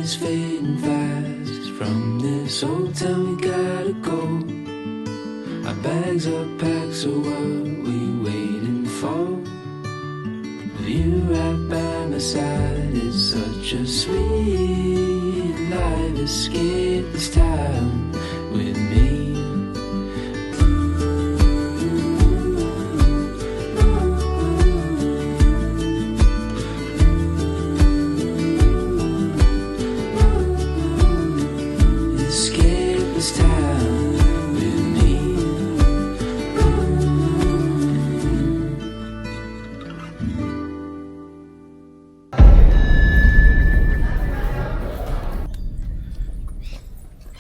is fading fast. From this old town we gotta go. Our bags are packed, so what we waiting for? With you right by my side, it's such a sweet life. Escape this town with me. Escape this town with me.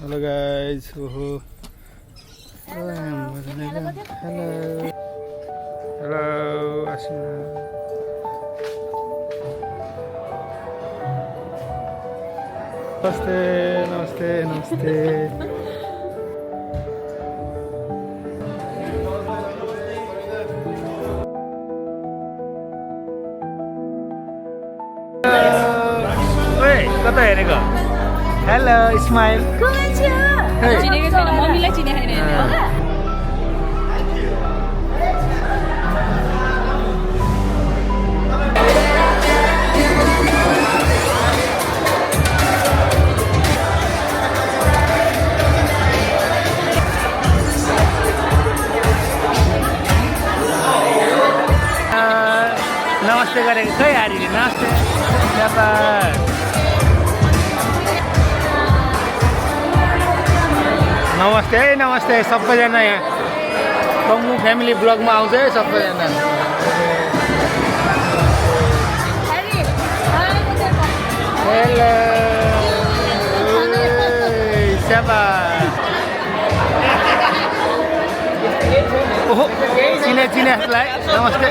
Hello guys. Hello. Hello. Asna. Namaste. Oi, kata heरेको? Hello, smile. चिनेको छैन मम्मीलाई चिने हैन होला नमस्ते गरेको खै हारिने नमस्ते नमस्ते सबैजना यहाँ कम्मु फ्यामिली ब्लगमा आउँछ है सबैजना हेलो ओहो चिने जसलाई नमस्ते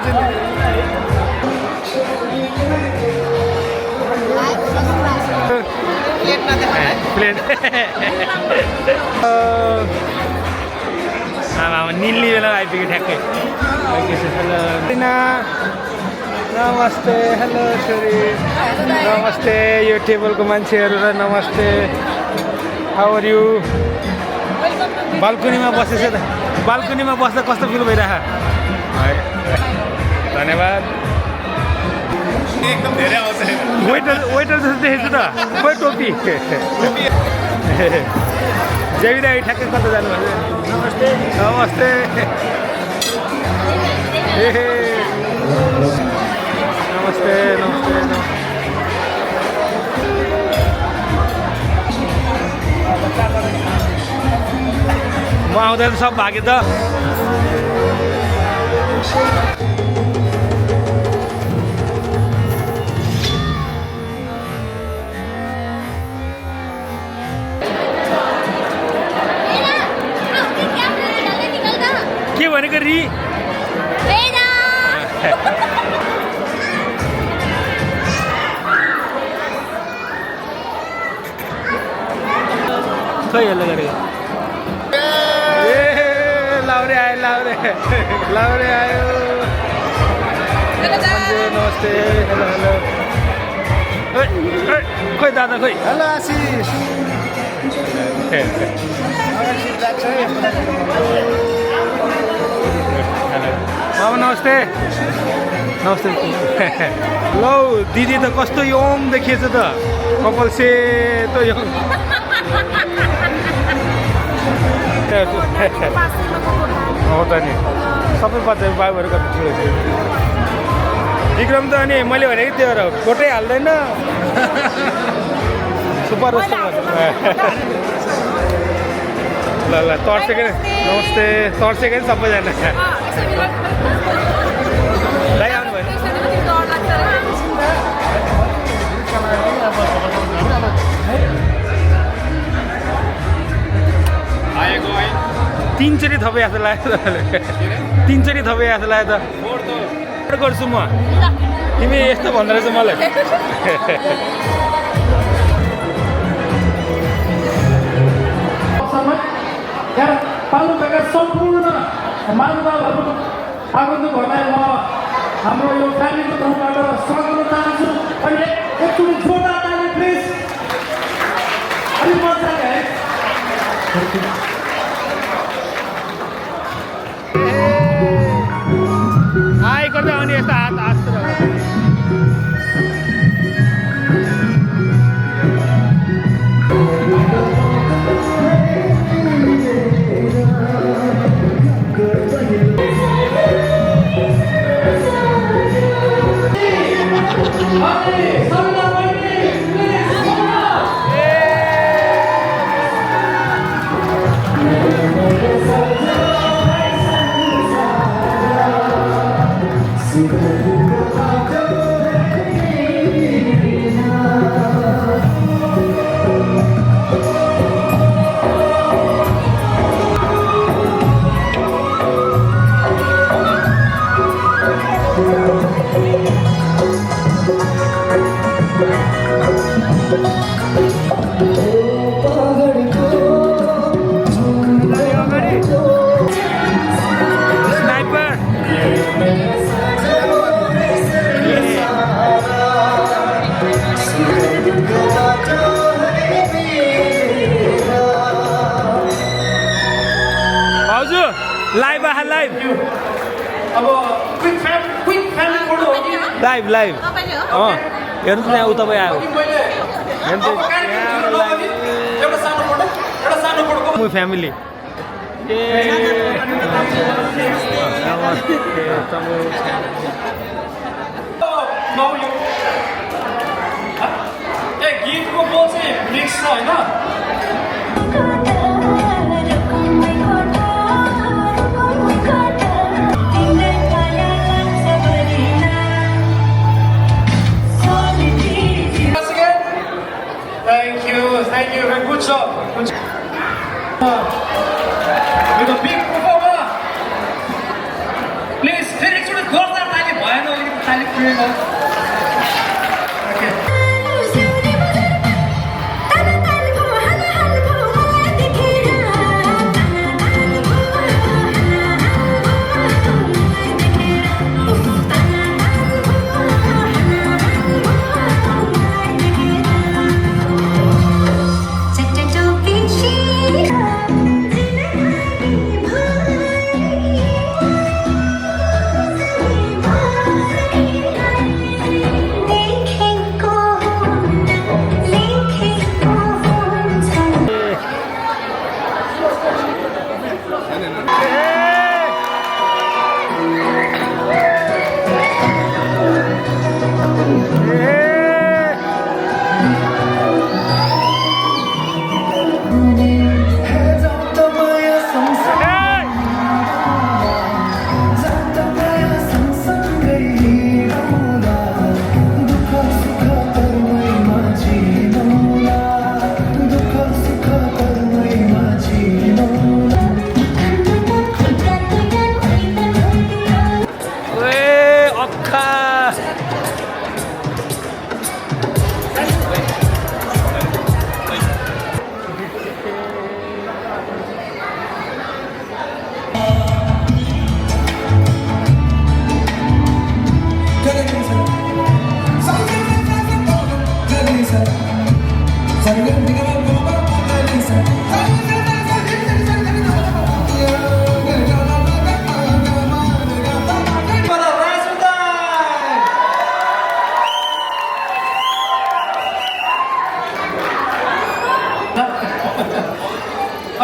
चिने प्लेन निल्ली बेला आइपुग्यो ठ्याक्कै नमस्ते हेलो छोरी नमस्ते यो टेबलको मान्छेहरू र नमस्ते हाउ आर यु बाल्कुनीमा बसेछ त बाल्कुनीमा बस्दा कस्तो फिल भइरह धन्यवाद एकदम धेरै आउँछ वेटर जस्तो देखेछु त खोइ टोपी जेबिरा ठ्याक्कै कता जानुभएको नमस्ते म आउँदा त सब भागे त के भनेको रि खै हेलो गरेको लाउरे आयो नमस्ते हेलो खोइ दादा खोइ हेलो आशिष मामा नमस्ते लौ दिदी त कस्तो यङ देखिएछ त कपाल सेतो यङ हो त नि सबै बच्चा बाबुहरू कति ठुलो थियो विक्रम त अनि मैले भनेको त्यो र फोटै हाल्दैन सुपर जस्तो ल तर्सेको नमस्ते तर्सेको नि सबैजना दाइ आउनु भयो तीनचोटि थपे जस्तो लाग्यो तीनचोटि थपे जस्तो लाग्यो त गर्छु म तिमी यस्तो भन्दो रहेछ मलाई पाल्नुभएका सम्पूर्ण मानवताहरू आगन्तुकहरूलाई म हाम्रो यो फ्यामिलीको तर्फबाट स्वागत गर्न चाहन्छु अनि एकचोटि जोरदार हाई गर्दै आउने यस्तो हात हाततिर लाइभ आहा लाइभ अब क्विक फ्यामिली फोटो हो कि लाइभ लाइभ हेर्नु त्यहाँ उ तपाईँ आयो एउटा सानो फोटो म फ्यामिली गीतको बोल चाहिँ मिक्स छ होइन Thank you, good job. With a big performer. Please, फेरि एकचोटि गर्दा ताली भएन अलिकति ताली पुगेको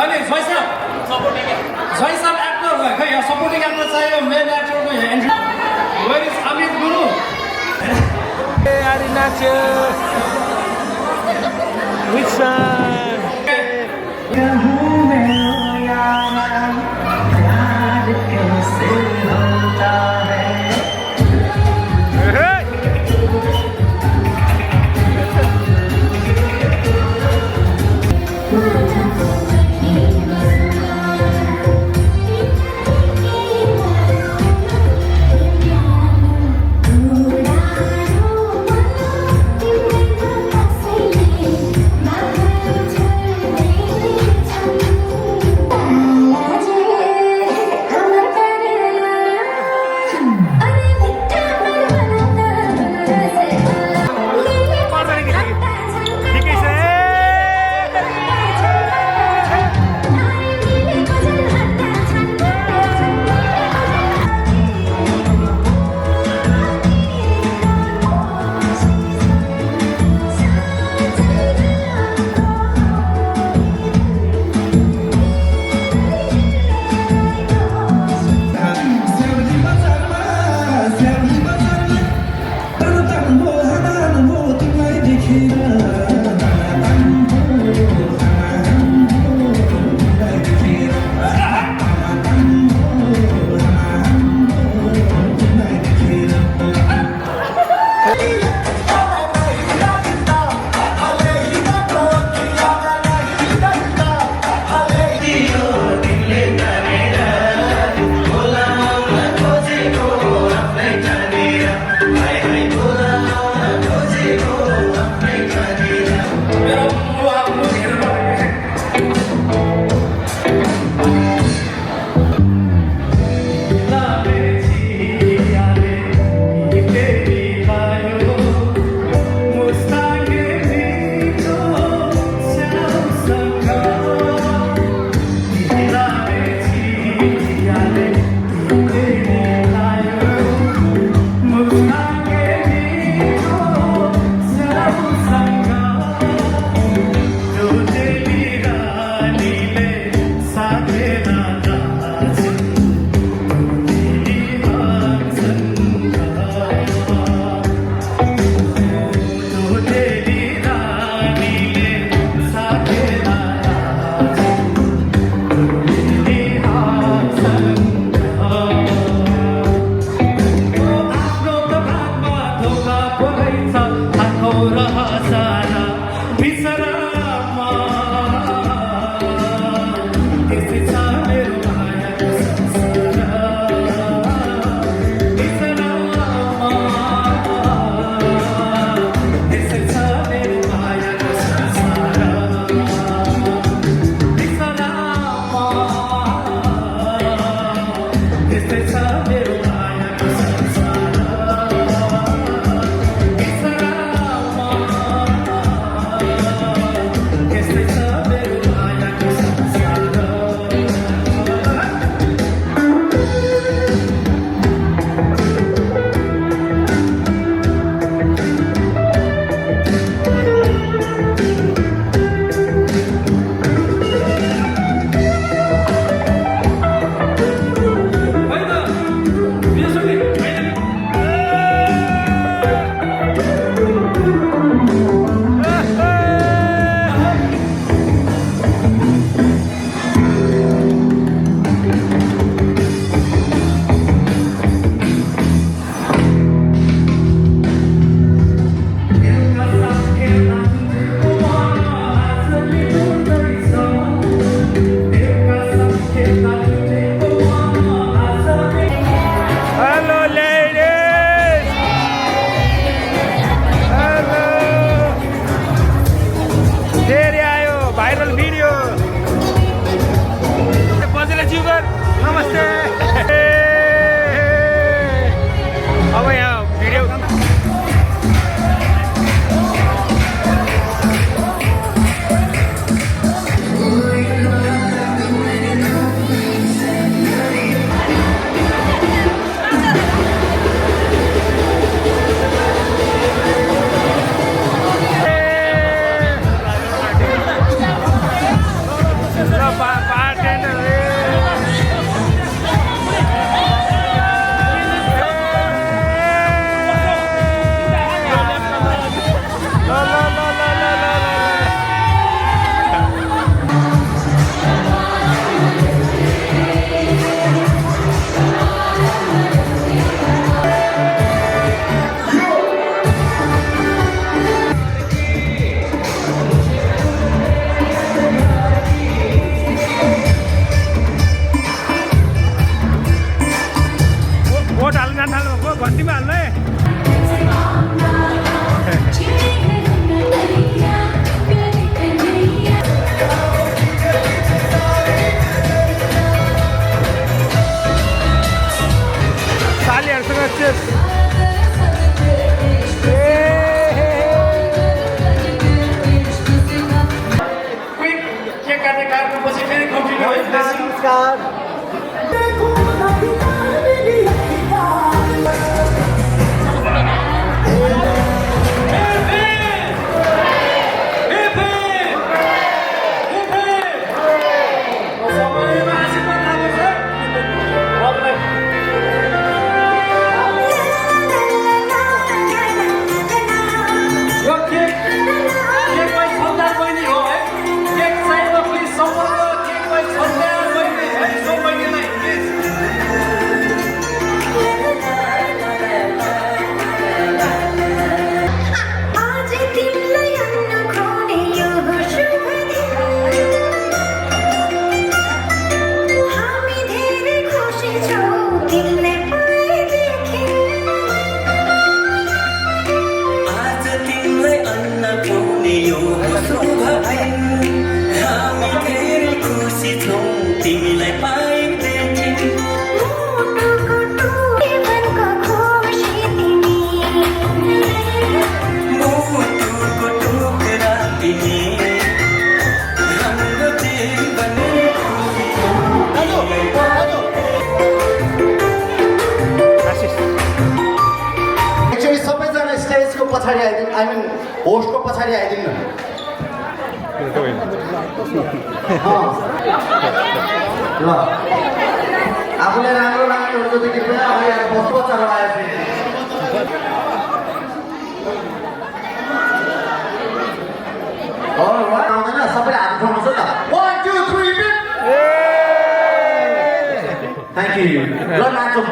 अनि जैसा एक्टर भयो खै यहाँ सपोर्टिङ एक्टर चाहियो मेन एक्टरको यहाँ एन्ट्री वेयर इज अमित गुरु आरी नाच्यो which song नमस्ते अब यहाँ भिडियो भोट हाल्न जान थाल्नुभएको घन्टीमा हाल्नु है सालीहरूसँग चेस Quick, के काट्ने पछि फेरि कन्टिन्यू है पछाडि आइदिनु आई मिन होस्टको पछाडि आइदिनु न ल आफूलाई राम्रो लाग्नेहरूको देखि पनि अगाडि आएर बस्नु चलाएर आउँदैन सबैले हात उठाउनुहोस् त 1 2 3 थ्याङ्क यू ल नाचौँ